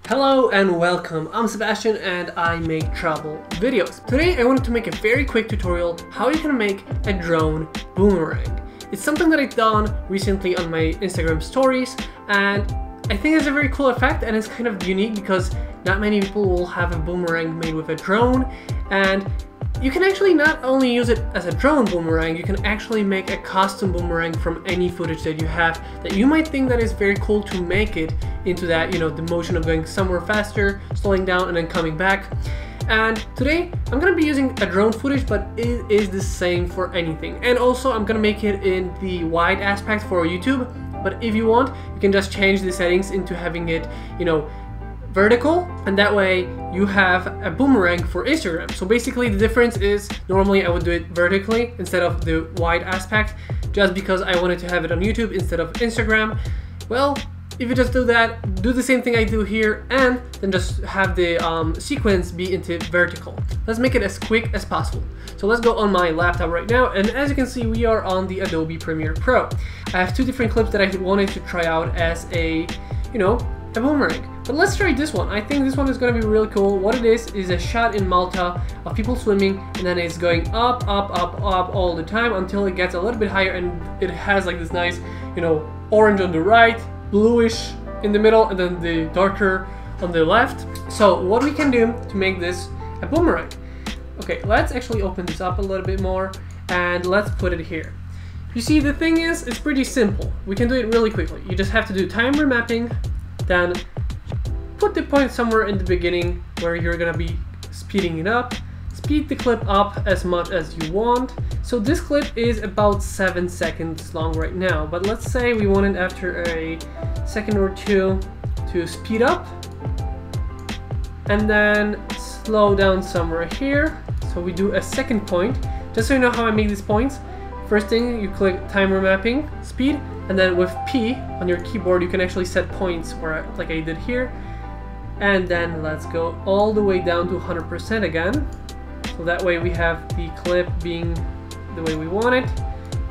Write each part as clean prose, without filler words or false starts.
Hello and welcome, I'm Sebastian and I make travel videos. Today I wanted to make a very quick tutorial how you can make a drone boomerang. It's something that I've done recently on my Instagram stories and I think it's a very cool effect and it's kind of unique because not many people will have a boomerang made with a drone, and you can actually not only use it as a drone boomerang, you can actually make a custom boomerang from any footage that you have that you might think that is very cool to make it into that, you know, the motion of going somewhere faster, slowing down and then coming back. And today I'm gonna be using a drone footage, but it is the same for anything. And also I'm gonna make it in the wide aspect for YouTube, but if you want, you can just change the settings into having it, you know, vertical, and that way you have a boomerang for Instagram. So basically the difference is normally I would do it vertically instead of the wide aspect just because I wanted to have it on YouTube instead of Instagram. Well, if you just do that, do the same thing I do here and then just have the sequence be into vertical. Let's make it as quick as possible. So let's go on my laptop right now, and as you can see we are on the Adobe Premiere Pro. I have two different clips that I wanted to try out as a, you know, a boomerang. But let's try this one. I think this one is going to be really cool. What it is a shot in Malta of people swimming, and then it's going up, up, up, up all the time until it gets a little bit higher, and it has like this nice, you know, orange on the right, bluish in the middle, and then the darker on the left. So what we can do to make this a boomerang. Okay, let's actually open this up a little bit more and let's put it here. You see, the thing is, it's pretty simple. We can do it really quickly. You just have to do time remapping, then put the point somewhere in the beginning where you're gonna be speeding it up, speed the clip up as much as you want. So this clip is about 7 seconds long right now, but let's say we want it after a second or two to speed up and then slow down somewhere here. So we do a second point. Just so you know how I make these points, first thing you click timer mapping, speed, and then with P on your keyboard you can actually set points where like I did here. And then let's go all the way down to 100% again. So that way we have the clip being the way we want it.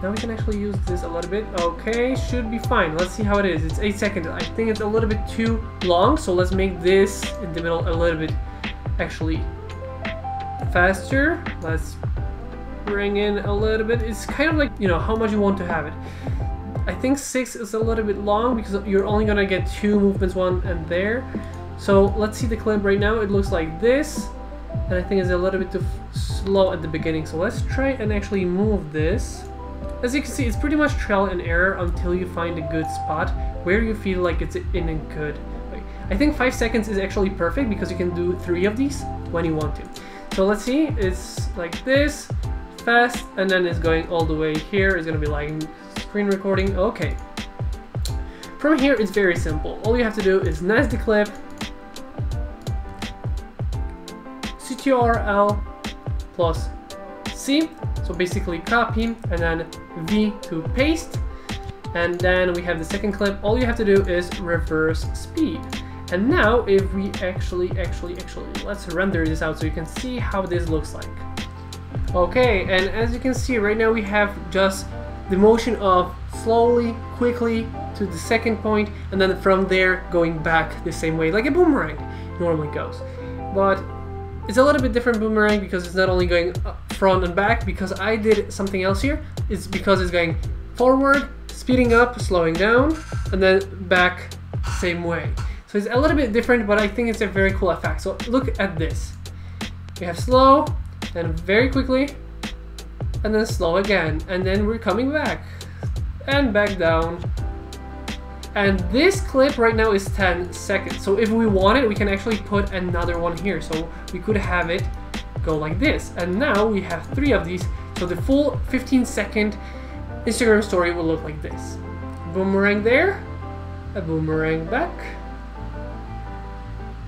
Now we can actually use this a little bit. Okay, should be fine. Let's see how it is. It's 8 seconds. I think it's a little bit too long, so let's make this in the middle a little bit actually faster. Let's bring in a little bit. It's kind of like, you know, how much you want to have it. I think 6 is a little bit long because you're only gonna get 2 movements, one and there. So let's see the clip right now. It looks like this, and I think it's a little bit too slow at the beginning. So let's try and actually move this. As you can see, it's pretty much trial and error until you find a good spot where you feel like it's in a good way. I think 5 seconds is actually perfect because you can do 3 of these when you want to. So let's see, it's like this, fast, and then it's going all the way here. It's gonna be like screen recording. Okay. From here, it's very simple. All you have to do is nest the clip, Ctrl plus C, so basically copy, and then V to paste, and then we have the second clip. All you have to do is reverse speed. And now if we actually let's render this out so you can see how this looks like. Okay, and as you can see right now we have just the motion of slowly, quickly to the second point, and then from there going back the same way like a boomerang normally goes. But it's a little bit different boomerang because it's not only going front and back, because I did something else here. It's because it's going forward, speeding up, slowing down, and then back same way. So it's a little bit different, but I think it's a very cool effect. So look at this. We have slow, then very quickly, and then slow again, and then we're coming back and back down. And this clip right now is 10 seconds. So if we want it, we can actually put another one here. So we could have it go like this. And now we have 3 of these. So the full 15-second Instagram story will look like this. Boomerang there, a boomerang back,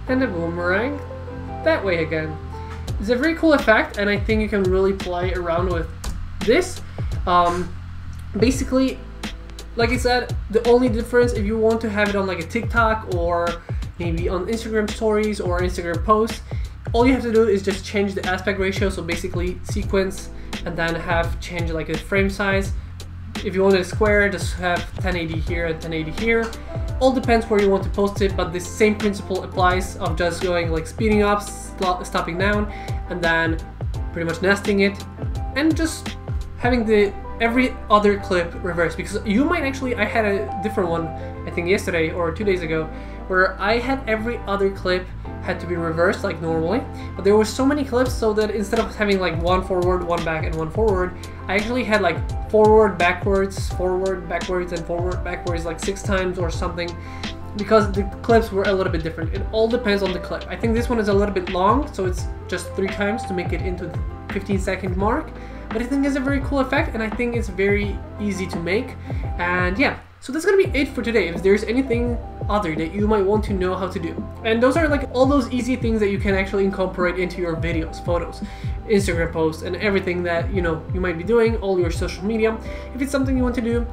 and a boomerang that way again. It's a very cool effect, and I think you can really play around with this. Basically, like I said, the only difference, if you want to have it on like a TikTok or maybe on Instagram stories or Instagram posts, all you have to do is just change the aspect ratio. So basically sequence and then have change like a frame size if you want a square, just have 1080 here and 1080 here. All depends where you want to post it, but the same principle applies of just going like speeding up, stopping down, and then pretty much nesting it, and just having the every other clip reversed, because you might actually, I had a different one I think yesterday or 2 days ago where I had every other clip had to be reversed like normally, but there were so many clips so that instead of having like one forward, one back, and one forward, I actually had like forward, backwards, and forward, backwards like 6 times or something, because the clips were a little bit different. It all depends on the clip. I think this one is a little bit long, so it's just 3 times to make it into the 15-second mark, but I think it's a very cool effect, and I think it's very easy to make. And yeah, so that's gonna be it for today. If there's anything other that you might want to know how to do, and those are like all those easy things that you can actually incorporate into your videos, photos, Instagram posts, and everything that you might be doing, all your social media. If it's something you want to do,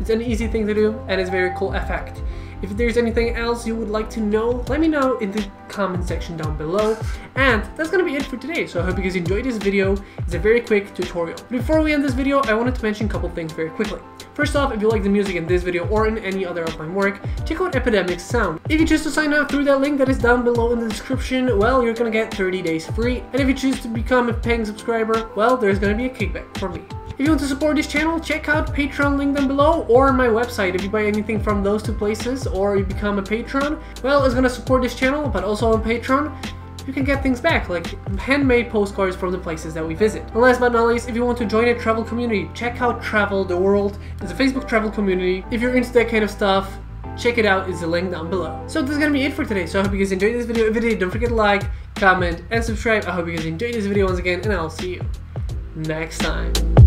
it's an easy thing to do, and it's a very cool effect. If there's anything else you would like to know, let me know in the comment section down below. And that's gonna be it for today. So I hope you guys enjoyed this video. It's a very quick tutorial. Before we end this video, I wanted to mention a couple things very quickly. First off, if you like the music in this video or in any other of my work, check out Epidemic Sound. If you choose to sign up through that link that is down below in the description, well, you're gonna get 30 days free. And if you choose to become a paying subscriber, well, there's gonna be a kickback from me. If you want to support this channel, check out Patreon, link down below, or my website. If you buy anything from those 2 places or you become a patron, well, it's gonna support this channel, but also on Patreon, you can get things back, like handmade postcards from the places that we visit. And last but not least, if you want to join a travel community, check out Travel the World. It's a Facebook travel community. If you're into that kind of stuff, check it out, it's the link down below. So this is gonna be it for today, so I hope you guys enjoyed this video. If you did, don't forget to like, comment, and subscribe. I hope you guys enjoyed this video once again, and I'll see you next time.